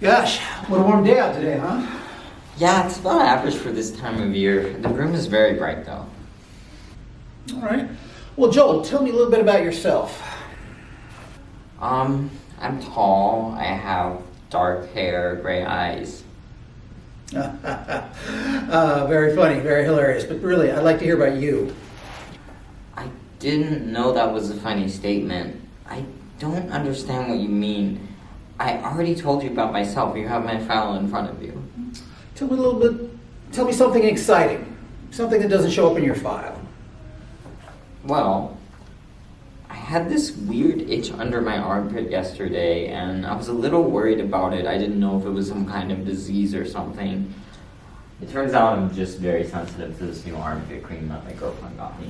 Gosh, what a warm day out today, huh? Yeah, it's about average for this time of year. The room is very bright though. All right. Well, Joel, tell me a little bit about yourself. I'm tall, I have dark hair, gray eyes. Very funny, very hilarious, but really, I'd like to hear about you. I didn't know that was a funny statement. I don't understand what you mean. I already told you about myself. You have my file in front of you. Tell me something exciting, something that doesn't show up in your file. Well, I had this weird itch under my armpit yesterday, and I was a little worried about it. I didn't know if it was some kind of disease or something. It turns out I'm just very sensitive to this new armpit cream that my girlfriend got me.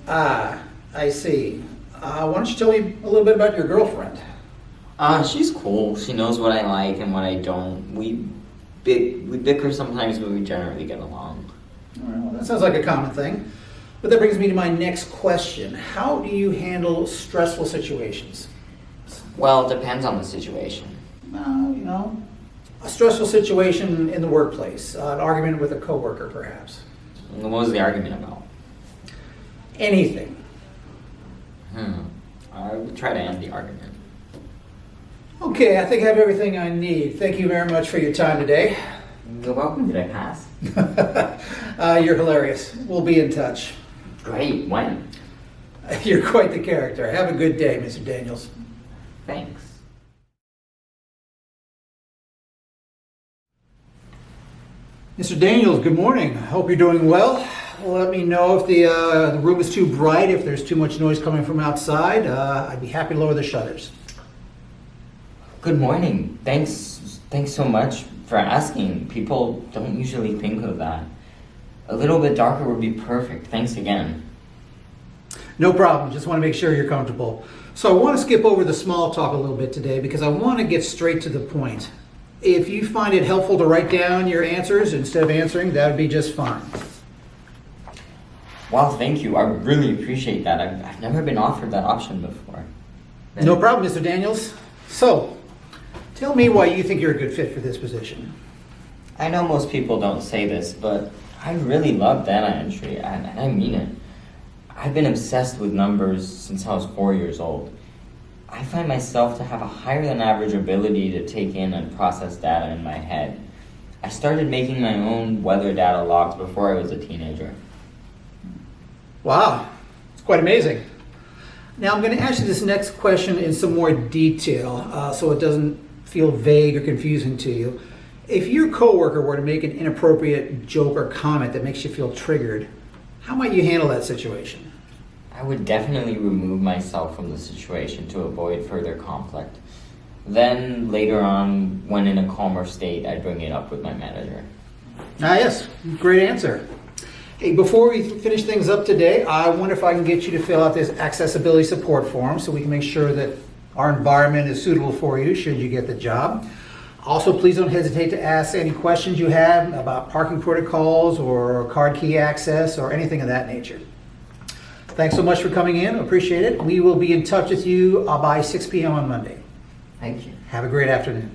Ah, I see. Why don't you tell me a little bit about your girlfriend? She's cool. She knows what I like and what I don't. We bicker sometimes, but we generally get along. All right, well, that sounds like a common thing. But that brings me to my next question. How do you handle stressful situations? Well, it depends on the situation. A stressful situation in the workplace, an argument with a coworker, perhaps. What was the argument about? Anything. I would try to end the argument. Okay, I think I have everything I need. Thank you very much for your time today. You're welcome. Did I pass? You're hilarious. We'll be in touch. Great. When? You're quite the character. Have a good day, Mr. Daniels. Thanks. Mr. Daniels, good morning. I hope you're doing well. Let me know if the room is too bright, if there's too much noise coming from outside. I'd be happy to lower the shutters. Good morning. Thanks so much for asking. People don't usually think of that. A little bit darker would be perfect. Thanks again. No problem. Just want to make sure you're comfortable. So I want to skip over the small talk a little bit today because I want to get straight to the point. If you find it helpful to write down your answers instead of answering, that would be just fine. Wow, thank you. I really appreciate that. I've never been offered that option before. No problem, Mr. Daniels. So, tell me why you think you're a good fit for this position. I know most people don't say this, but I really love data entry, and I mean it. I've been obsessed with numbers since I was 4 years old. I find myself to have a higher than average ability to take in and process data in my head. I started making my own weather data logs before I was a teenager. Wow, it's quite amazing. Now I'm going to ask you this next question in some more detail so it doesn't feel vague or confusing to you. If your coworker were to make an inappropriate joke or comment that makes you feel triggered, how might you handle that situation? I would definitely remove myself from the situation to avoid further conflict. Then later on, when in a calmer state, I'd bring it up with my manager. Ah, yes, great answer. Hey, before we finish things up today, I wonder if I can get you to fill out this accessibility support form so we can make sure that our environment is suitable for you should you get the job. Also, please don't hesitate to ask any questions you have about parking protocols or card key access or anything of that nature. Thanks so much for coming in. Appreciate it. We will be in touch with you by 6 p.m. on Monday. Thank you. Have a great afternoon.